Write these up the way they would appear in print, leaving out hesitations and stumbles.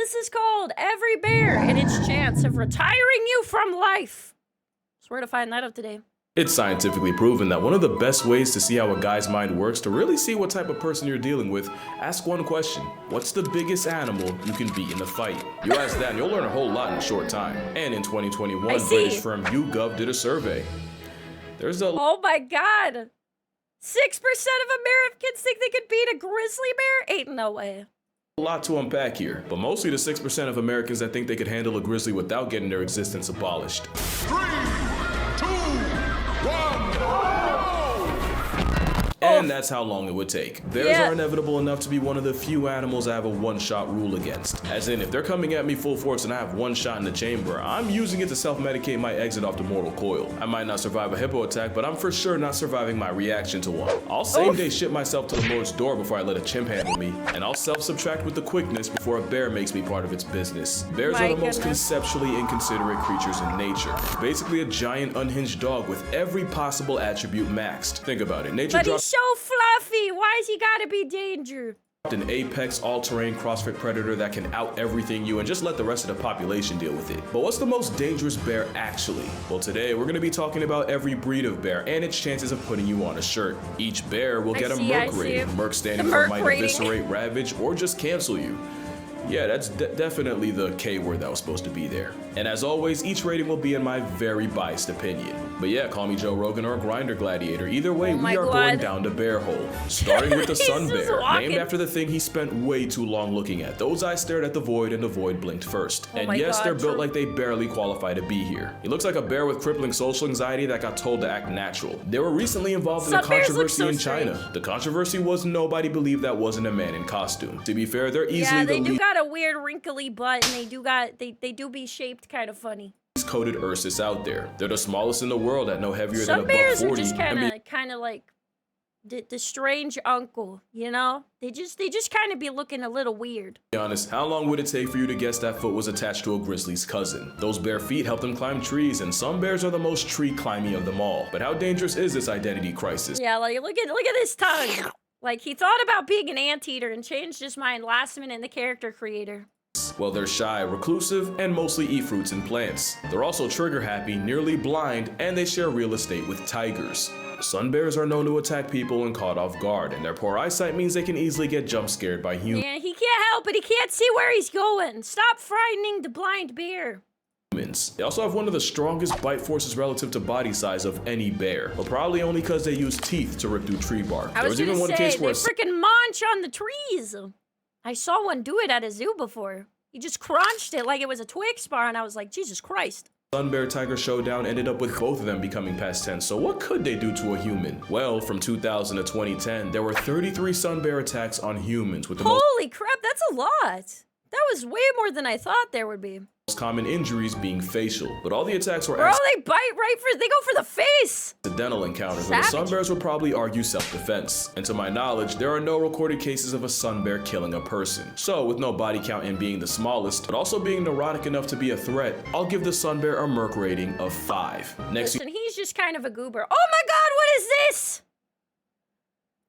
This is called Every Bear and Its Chance of Retiring You from Life. Swear to find that out today. It's scientifically proven that one of the best ways to see how a guy's mind works, to really see what type of person you're dealing with, ask one question. What's the biggest animal you can beat in a fight? You ask that and you'll learn a whole lot in a short time. And in 2021, British firm YouGov did a survey. Oh my God. 6% of Americans think they could beat a grizzly bear? Ain't no way. A lot to unpack here, but mostly the 6% of Americans that think they could handle a grizzly without getting their existence abolished. 3, 2, 1, and that's how long it would take. Bears are inevitable enough to be one of the few animals I have a one-shot rule against. As in, if they're coming at me full force and I have one shot in the chamber, I'm using it to self-medicate my exit off the mortal coil. I might not survive a hippo attack, but I'm for sure not surviving my reaction to one. I'll same-day ship myself to the Lord's door before I let a chimp handle me, and I'll self-subtract with the quickness before a bear makes me part of its business. Bears are the most conceptually inconsiderate creatures in nature. Basically a giant unhinged dog with every possible attribute maxed. Think about it. Nature drops so fluffy. Why's he gotta be danger? An apex all-terrain CrossFit predator that can out everything you and just let the rest of the population deal with it. But what's the most dangerous bear actually? Well, today we're going to be talking about every breed of bear and its chances of putting you on a shirt. Each bear will get a Merc rating. Merc standing for might eviscerate, ravage, or just cancel you. Yeah, that's definitely the K word that was supposed to be there. And as always, each rating will be in my very biased opinion. But yeah, call me Joe Rogan or a Grinder Gladiator. Either way, we are going down the bear hole. Starting with the sun bear, named after the thing he spent way too long looking at. Those eyes stared at the void and the void blinked first. And yes, they're built like they barely qualify to be here. He looks like a bear with crippling social anxiety that got told to act natural. They were recently involved in a controversy in China. The controversy was nobody believed that wasn't a man in costume. To be fair, they're easily the least a weird wrinkly butt and they do be shaped kind of funny. Coated Ursus out there. They're the smallest in the world at no heavier than a buck 40. Some bears are just kind of like the strange uncle, you know? They just kind of be looking a little weird. To be honest, how long would it take for you to guess that foot was attached to a grizzly's cousin? Those bare feet help them climb trees, and some bears are the most tree climby of them all. But how dangerous is this identity crisis? Yeah, like look at his tongue. Like he thought about being an anteater and changed his mind last minute in the character creator. Well, they're shy, reclusive, and mostly eat fruits and plants. They're also trigger happy, nearly blind, and they share real estate with tigers. Sun bears are known to attack people when caught off guard, and their poor eyesight means they can easily get jump scared by humans. Yeah, he can't help it. He can't see where he's going. Stop frightening the blind bear. They also have one of the strongest bite forces relative to body size of any bear, but probably only because they use teeth to rip through tree bark. There was even one case where they freaking munch on the trees. I saw one do it at a zoo before. He just crunched it like it was a Twix bar, and I was like, Jesus Christ. Sun bear tiger showdown ended up with both of them becoming past tense, so what could they do to a human? Well, from 2000 to 2010, there were 33 sun bear attacks on humans with the Holy crap, that's a lot. That was way more than I thought there would be. Common injuries being facial, but all the attacks were they bite they go for the face. Accidental encounters where the sun bears would probably argue self-defense. And to my knowledge, there are no recorded cases of a sun bear killing a person. So with no body count and being the smallest, but also being neurotic enough to be a threat, I'll give the sun bear a Merc rating of 5. Listen, he's just kind of a goober. Oh my God, what is this?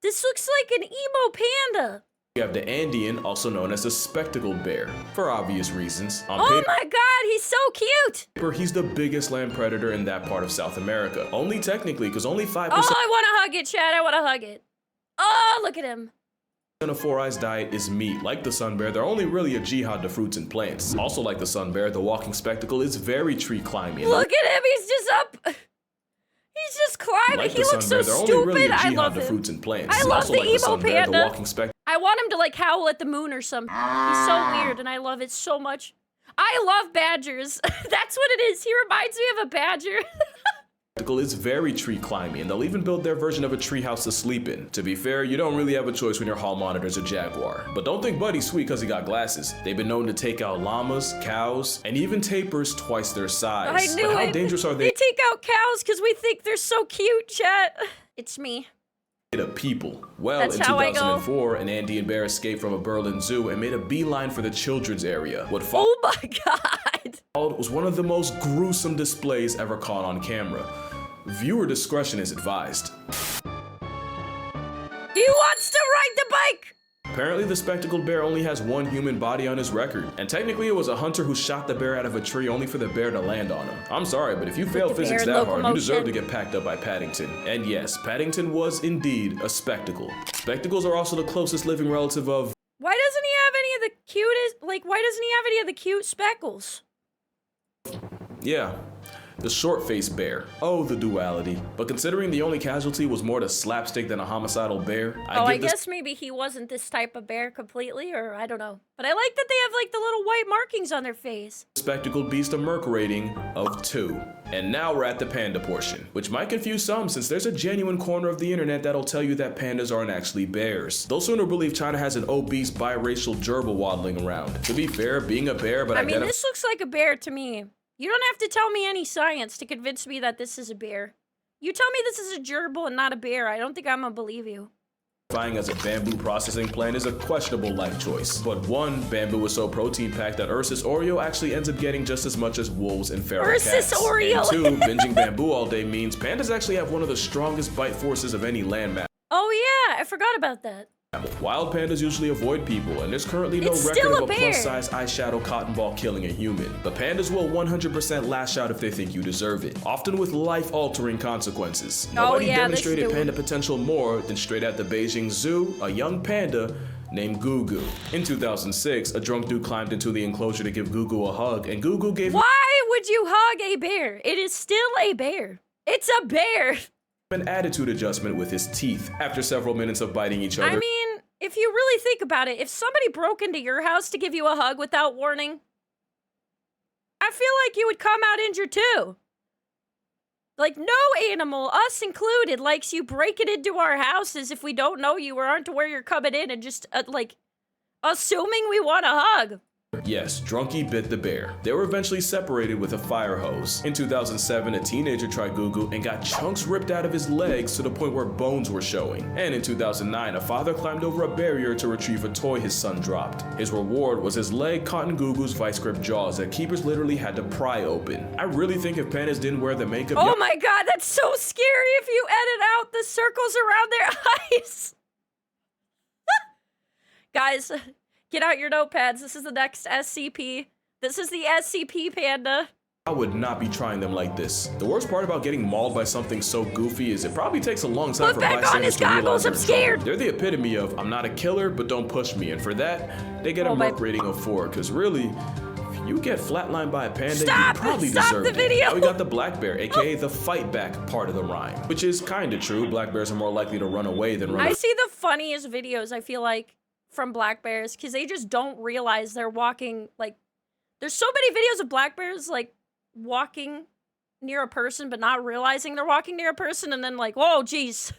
This looks like an emo panda. We have the Andean, also known as the spectacled bear, for obvious reasons. On oh my God, he's so cute! He's the biggest land predator in that part of South America. Only technically, because only 5%. Oh, I want to hug it, Chad. I want to hug it. Oh, look at him. A Four Eyes diet is meat. Like the sun bear, they're only really a jihad to fruits and plants. Also like the sun bear, the walking spectacle is very tree climbing. Look at him, he's just up. He's just climbing. Like he looks so stupid. Really I love him. Fruits and plants. I love also the like emo panda. I want him to like howl at the moon or something. He's so weird and I love it so much. I love badgers. That's what it is. He reminds me of a badger. Is very tree climbing, and they'll even build their version of a tree house to sleep in. To be fair, you don't really have a choice when your hall monitor's a jaguar. But don't think Buddy's sweet because he got glasses. They've been known to take out llamas, cows, and even tapirs twice their size. I knew How dangerous are they? They take out cows because we think they're so cute, chat. It's me. Of people. Well, in 2004, an Andean bear escaped from a Berlin zoo and made a beeline for the children's area. Oh my God! Was one of the most gruesome displays ever caught on camera. Viewer discretion is advised. He wants to ride the bike! Apparently, the spectacled bear only has one human body on his record, and technically it was a hunter who shot the bear out of a tree only for the bear to land on him. I'm sorry, but if you fail physics that hard, you deserve to get packed up by Paddington. And yes, Paddington was indeed a spectacle. Spectacles are also the closest living relative of... Why doesn't he have any of the cutest, like, why doesn't he have any of the cute speckles? Yeah. The short-faced bear. Oh, the duality. But considering the only casualty was more to slapstick than a homicidal bear, I guess maybe he wasn't this type of bear completely, or I don't know. But I like that they have like the little white markings on their face. Spectacled beast a Merc rating of 2. And now we're at the panda portion, which might confuse some since there's a genuine corner of the internet that'll tell you that pandas aren't actually bears. They'll sooner believe China has an obese biracial gerbil waddling around. To be fair, being a bear, but I mean, this looks like a bear to me. You don't have to tell me any science to convince me that this is a bear. You tell me this is a gerbil and not a bear, I don't think I'm gonna believe you. Identifying as a bamboo processing plant is a questionable life choice. But one, bamboo is so protein-packed that Ursus Oreo actually ends up getting just as much as wolves and feral cats. Ursus Oreo! And two, binging bamboo all day means pandas actually have one of the strongest bite forces of any land mammal. Oh yeah, I forgot about that. Wild pandas usually avoid people, and there's currently no record of a plus-size eyeshadow cotton ball killing a human. But pandas will 100% lash out if they think you deserve it, often with life-altering consequences. Nobody demonstrated panda potential more than straight at the Beijing Zoo, a young panda named Gugu. In 2006, a drunk dude climbed into the enclosure to give Gugu a hug, and Gugu gave him Why would you hug a bear? It is still a bear. It's a bear. An attitude adjustment with his teeth after several minutes of biting each other. I mean, if you really think about it, if somebody broke into your house to give you a hug without warning, I feel like you would come out injured too. Like, no animal, us included, likes you breaking into our houses if we don't know you or aren't aware you're coming in and just, like, assuming we want a hug. Yes, Drunky bit the bear. They were eventually separated with a fire hose. In 2007, a teenager tried Gugu and got chunks ripped out of his legs to the point where bones were showing. And in 2009, a father climbed over a barrier to retrieve a toy his son dropped. His reward was his leg caught in Gugu's vice-grip jaws that keepers literally had to pry open. I really think if pandas didn't wear the makeup— Oh my god, that's so scary if you edit out the circles around their eyes! Guys, get out your notepads. This is the next SCP. This is the SCP panda. I would not be trying them like this. The worst part about getting mauled by something so goofy is it probably takes a long time for bystanders to realize I'm scared. They're the epitome of, I'm not a killer, but don't push me. And for that, they get a Merc rating of 4. Because really, if you get flatlined by a panda, you probably deserve it. Now we got the black bear, aka the fight back part of the rhyme. Which is kind of true. Black bears are more likely to run away than run away. I see the funniest videos, I feel like, from black bears, because they just don't realize they're walking, like, there's so many videos of black bears, like, walking near a person, but not realizing they're walking near a person, and then like, whoa, jeez.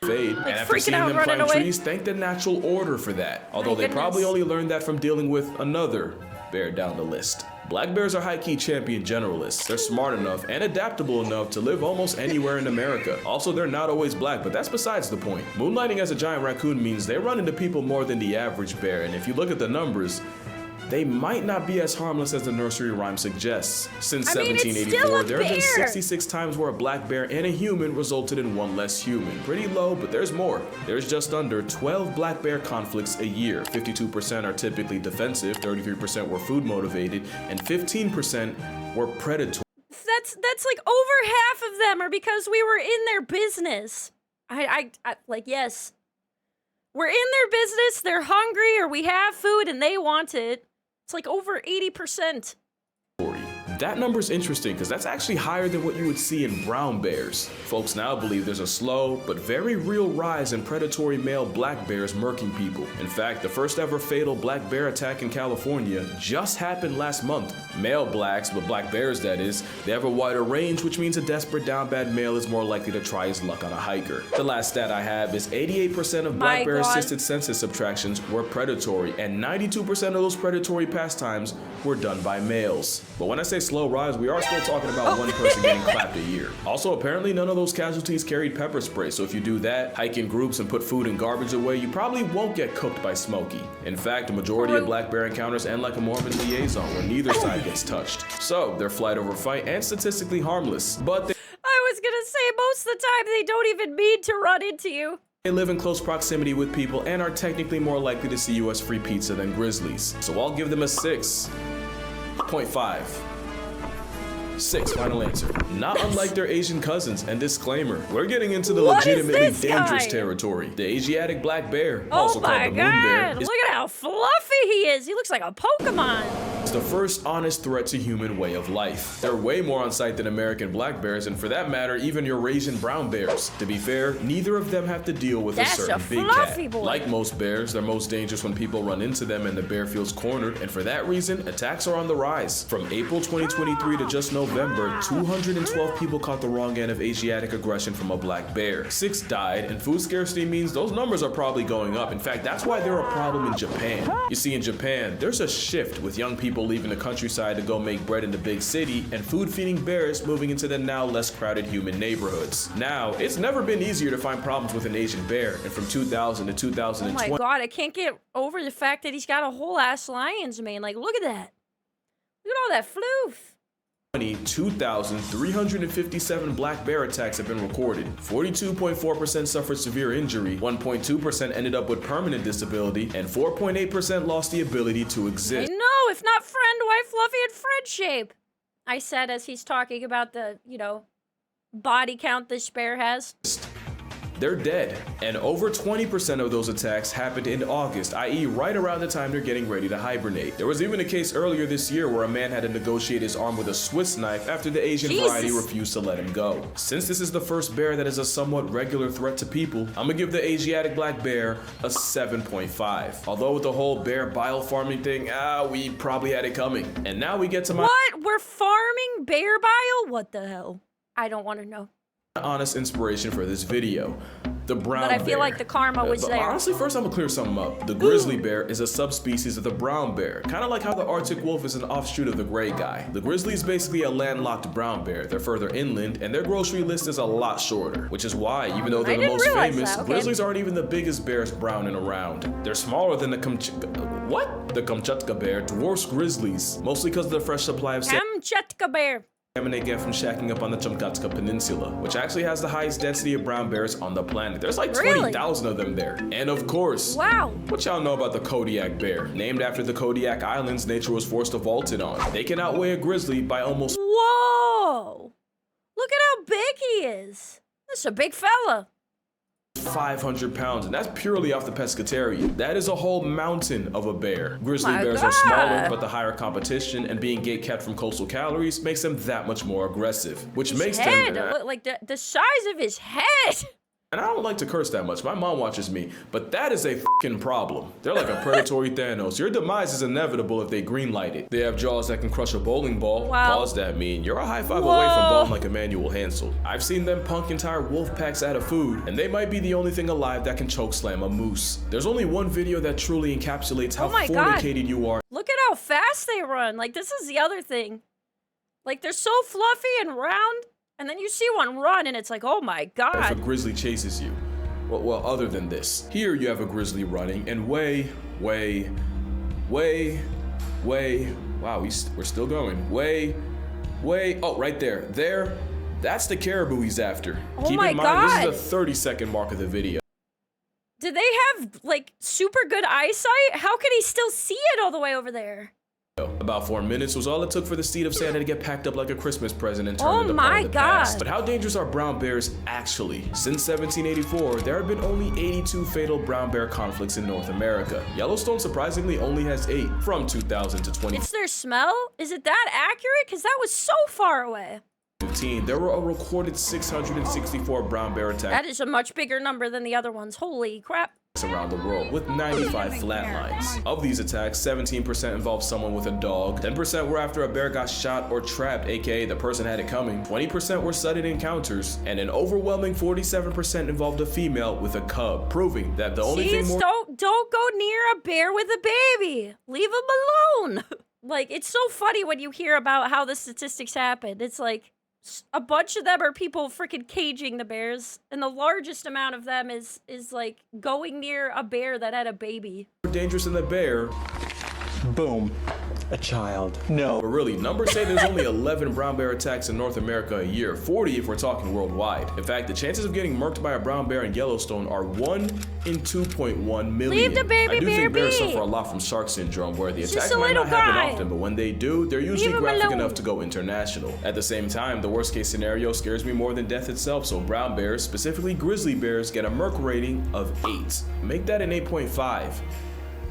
Fade, like, and after seeing them climb trees, thank the natural order for that. Although they probably only learned that from dealing with another bear down the list. Black bears are high-key champion generalists. They're smart enough and adaptable enough to live almost anywhere in America. Also, they're not always black, but that's besides the point. Moonlighting as a giant raccoon means they run into people more than the average bear, and if you look at the numbers, they might not be as harmless as the nursery rhyme suggests. Since 1784, there have been 66 times where a black bear and a human resulted in one less human. Pretty low, but there's more. There's just under 12 black bear conflicts a year. 52% are typically defensive, 33% were food motivated, and 15% were predatory. That's like over half of them are because we were in their business. I like, yes. We're in their business, they're hungry, or we have food and they want it. It's like over 80%. That number's interesting because that's actually higher than what you would see in brown bears. Folks now believe there's a slow but very real rise in predatory male black bears murking people. In fact, the first ever fatal black bear attack in California just happened last month. Male blacks, but black bears that is, they have a wider range, which means a desperate down bad male is more likely to try his luck on a hiker. The last stat I have is 88% of black bear assisted census subtractions were predatory, and 92% of those predatory pastimes were done by males. But when I say slow rise, we are still talking about one person getting clapped a year. Also, apparently none of those casualties carried pepper spray, so if you do that, hike in groups and put food and garbage away, you probably won't get cooked by Smokey. In fact, the majority of black bear encounters end like a Mormon liaison where neither side gets touched. So, they're flight over fight and statistically harmless, but they— I was gonna say, most of the time they don't even mean to run into you. They live in close proximity with people and are technically more likely to see you as free pizza than grizzlies. So I'll give them a 6.5. 6, final answer. Not unlike their Asian cousins, and disclaimer, we're getting into the legitimately dangerous territory. The Asiatic black bear, also called the moon bear, look at how fluffy he is. He looks like a Pokemon. It's the first honest threat to human way of life. They're way more on sight than American black bears, and for that matter, even Eurasian brown bears. To be fair, neither of them have to deal with a certain big cat. Like most bears, they're most dangerous when people run into them and the bear feels cornered, and for that reason, attacks are on the rise. From April 2023 to just November, 212 people caught the wrong end of Asiatic aggression from a black bear. 6 died, and food scarcity means those numbers are probably going up. In fact, that's why they're a problem in Japan. You see, in Japan, there's a shift with young people leaving the countryside to go make bread in the big city, and food-feeding bears moving into the now less crowded human neighborhoods. Now, it's never been easier to find problems with an Asian bear, and from 2000 to 2020. Oh my god, I can't get over the fact that he's got a whole ass lion's mane. Like, look at that. Look at all that floof. 2,357 black bear attacks have been recorded. 42.4% suffered severe injury, 1.2% ended up with permanent disability, and 4.8% lost the ability to exist. I know, if not friend, why fluffy and friend shape? I said as he's talking about the, body count this bear has. They're dead, and over 20% of those attacks happened in August, i.e. right around the time they're getting ready to hibernate. There was even a case earlier this year where a man had to negotiate his arm with a Swiss knife after the Asian variety refused to let him go. Since this is the first bear that is a somewhat regular threat to people, I'm gonna give the Asiatic black bear a 7.5. Although with the whole bear bile farming thing, we probably had it coming. And now we get to my— What? We're farming bear bile? What the hell? I don't want to know. Honest inspiration for this video. The brown bear. But I feel like the karma was there. Honestly, first I'm gonna clear something up. The grizzly bear is a subspecies of the brown bear, kind of like how the Arctic wolf is an offshoot of the gray guy. The grizzly is basically a landlocked brown bear. They're further inland, and their grocery list is a lot shorter, which is why, even though they're the most famous, grizzlies aren't even the biggest bears brown and around. They're smaller than the The Kamchatka bear dwarfs grizzlies, mostly because of the fresh supply of Kamchatka bear. They get from shacking up on the Kamchatka Peninsula, which actually has the highest density of brown bears on the planet. There's like 20,000 of them there. And of course, what y'all know about the Kodiak bear? Named after the Kodiak Islands nature was forced to vault it on. They can outweigh a grizzly by almost— Whoa! Look at how big he is. That's a big fella. 500 pounds, and that's purely off the pescatarian. That is a whole mountain of a bear. Grizzly bears are smaller, but the higher competition and being gate kept from coastal calories makes them that much more aggressive, which makes them— like the size of his head. And I don't like to curse that much. My mom watches me, but that is a fucking problem. They're like a predatory Thanos. Your demise is inevitable if they greenlight it. They have jaws that can crush a bowling ball. Pause that mean. You're a high five away from balling like Emmanuel Hansel. I've seen them punk entire wolf packs out of food, and they might be the only thing alive that can choke slam a moose. There's only one video that truly encapsulates how fornicated you are. Look at how fast they run. Like, this is the other thing. Like, they're so fluffy and round. And then you see one run, and it's like, oh my god. If a grizzly chases you. Well, other than this. Here you have a grizzly running, and way, wow, we're still going. Oh, right there. That's the caribou he's after. Keep in mind, this is the 30-second mark of the video. Do they have, like, super good eyesight? How can he still see it all the way over there? About 4 minutes was all it took for the seed of Santa to get packed up like a Christmas present and turned into part of the past. But how dangerous are brown bears actually? Since 1784, there have been only 82 fatal brown bear conflicts in North America. Yellowstone surprisingly only has 8 from 2000 to 2015. It's their smell? Is it that accurate? Because that was so far away. There were a recorded 664 brown bear attacks. That is a much bigger number than the other ones. Holy crap. Around the world, with 95 flatlines. Of these attacks, 17% involved someone with a dog, 10% were after a bear got shot or trapped, aka the person had it coming, 20% were sudden encounters, and an overwhelming 47% involved a female with a cub, proving that the only thing more— don't go near a bear with a baby. Leave him alone. Like, it's so funny when you hear about how the statistics happen. It's like, a bunch of them are people freaking caging the bears, and the largest amount of them is like going near a bear that had a baby. Dangerous than the bear. Boom. a child. No. But really, numbers say there's only 11 brown bear attacks in North America a year, 40 if we're talking worldwide. In fact, the chances of getting murked by a brown bear in Yellowstone are 1 in 2.1 million. Leave the baby I do bear think bears be. suffer a lot from shark syndrome, where the It's attack just a might not little happen guy. often, but when they do, they're usually Leave him graphic alone. enough to go international. At the same time, the worst case scenario scares me more than death itself, so brown bears, specifically grizzly bears, get a Merc rating of 8. Make that an 8.5.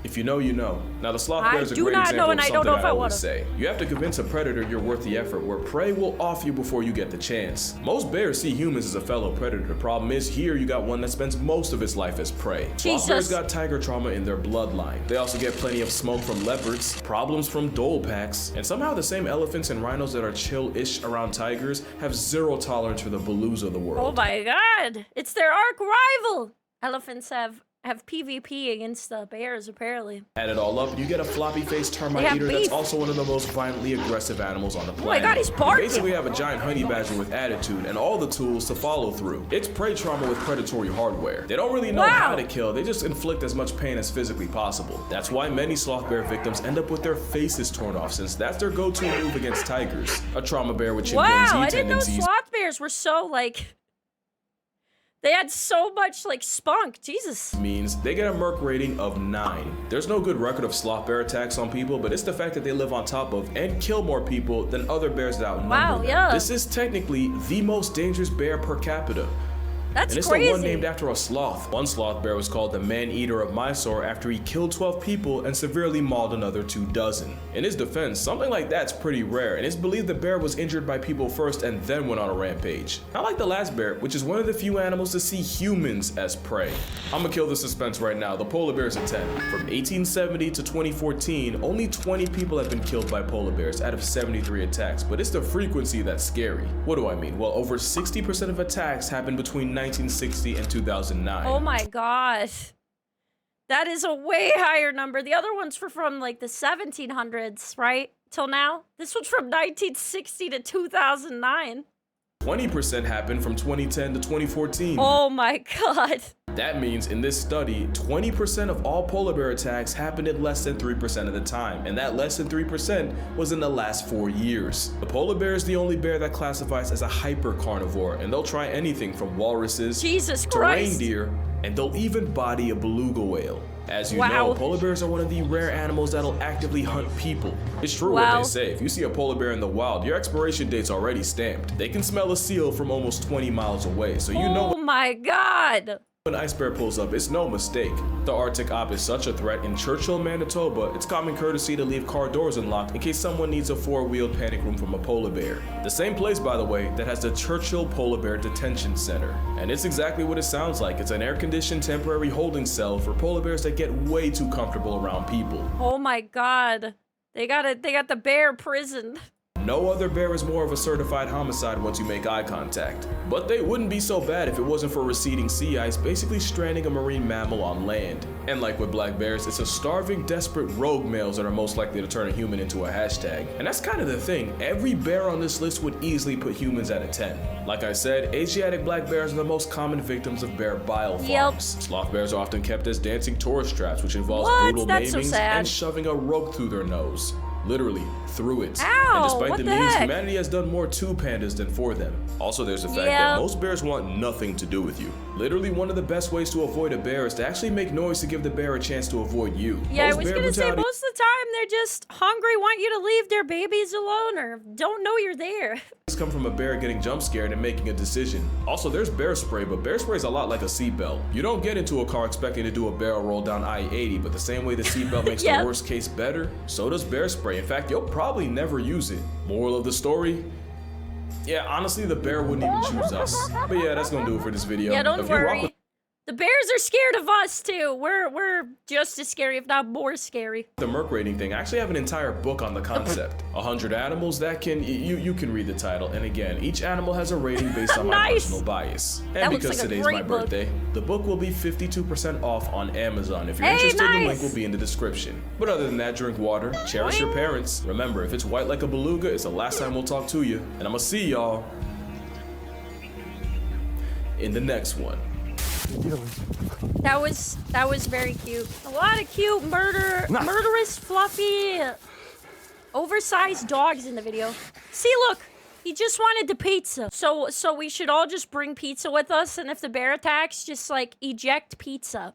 If you know, you know. Now, the sloth I bear is a do great not example know, and of I something don't know if I always wanna. say. You have to convince a predator you're worth the effort, where prey will off you before you get the chance. Most bears see humans as a fellow predator. The problem is, here you got one that spends most of its life as prey. Sloth bears got tiger trauma in their bloodline. They also get plenty of smoke from leopards, problems from dhole packs, and somehow the same elephants and rhinos that are chill-ish around tigers have zero tolerance for the baloos of the world. Oh my god. It's their arch rival. Elephants have PvP against the bears, apparently. Add it all up, you get a floppy-faced termite have eater that's beef. also one of the most violently aggressive animals on the planet. Oh my god, he's You barking. basically have a giant honey badger with attitude and all the tools to follow through. It's prey trauma with predatory hardware. They don't really know how to kill, they just inflict as much pain as physically possible. That's why many sloth bear victims end up with their faces torn off, since that's their go-to move against tigers. A trauma bear with chimpanzee Wow, I didn't know tendencies. sloth bears were so, like... They had so much, like, spunk. Jesus. Means they get a Merc rating of 9. There's no good record of sloth bear attacks on people, but it's the fact that they live on top of and kill more people than other bears that outnumber Wow, them. yeah. This is technically the most dangerous bear per capita. That's And it's crazy. the one named after a sloth. One sloth bear was called the man-eater of Mysore after he killed 12 people and severely mauled another 24. In his defense, something like that's pretty rare, and it's believed the bear was injured by people first and then went on a rampage. Not like the last bear, which is one of the few animals to see humans as prey. I'm gonna kill the suspense right now. The polar bear's a 10. From 1870 to 2014, only 20 people have been killed by polar bears out of 73 attacks, but it's the frequency that's scary. What do I mean? Well, over 60% of attacks happened between 1960 and 2009. Oh my gosh. That is a way higher number. The other ones were from like the 1700s, right? Till now. This one's from 1960 to 2009. 20% happened from 2010 to 2014. Oh my god. That means in this study, 20% of all polar bear attacks happened in less than 3% of the time, and that less than 3% was in the last 4 years. The polar bear is the only bear that classifies as a hypercarnivore, and they'll try anything from walruses Jesus to Christ. reindeer, and they'll even body a beluga whale. As you Wow. know, polar bears are one of the rare animals that'll actively hunt people. It's true what Wow. they say. If you see a polar bear in the wild, your expiration date's already stamped. They can smell a seal from almost 20 miles away, so you know Oh my god. when an ice bear pulls up, it's no mistake. The Arctic op is such a threat. In Churchill, Manitoba, it's common courtesy to leave car doors unlocked in case someone needs a 4-wheeled panic room from a polar bear. The same place, by the way, that has the Churchill Polar Bear Detention Center. And it's exactly what it sounds like. It's an air-conditioned temporary holding cell for polar bears that get way too comfortable around people. Oh my god. They got the bear prison. No other bear is more of a certified homicide once you make eye contact. But they wouldn't be so bad if it wasn't for receding sea ice basically stranding a marine mammal on land. And like with black bears, it's a starving, desperate rogue males that are most likely to turn a human into a hashtag. And that's kind of the thing. Every bear on this list would easily put humans at a 10. Like I said, Asiatic black bears are the most common victims of bear bile farms. Sloth bears are often kept as dancing tourist traps, which involves brutal That's so maimings sad. and shoving a rope through their nose. Literally, through it. Ow, and despite what the the memes, heck? humanity has done more to pandas than for them. Also, there's the fact Yeah. that most bears want nothing to do with you. Literally, one of the best ways to avoid a bear is to actually make noise to give the bear a chance to avoid you. Yeah, I Most was bear gonna say, brutality- most of the time they're just hungry, want you to leave their babies alone, or don't know you're there. come from a bear getting jump scared and making a decision. Also, there's bear spray, but bear spray is a lot like a seatbelt. You don't get into a car expecting to do a barrel roll down I-80, but the same way the seatbelt makes Yep. the worst case better, so does bear spray. In fact, you'll probably never use it. Moral of the story? Yeah, honestly, the bear wouldn't even choose us. But yeah, that's gonna do it for this video. Yeah, don't If you rock with worry. The bears are scared of us too. We're just as scary, if not more scary. the Merc rating thing, I actually have an entire book on the concept. 100 animals that can, you can read the title. And again, each animal has a rating based on my Nice. personal bias. And That looks because like a today's great my book. birthday, the book will be 52% off on Amazon. If you're Hey, interested, the link nice. will be in the description. But other than that, drink water, cherish your Boing. parents. Remember, if it's white like a beluga, it's the last time we'll talk to you. And I'm gonna see y'all in the next one. That was very cute. A lot of cute murderous fluffy Oversized dogs in the video. See, look. He just wanted the pizza. So we should all just bring pizza with us, and if the bear attacks, just, like, eject pizza.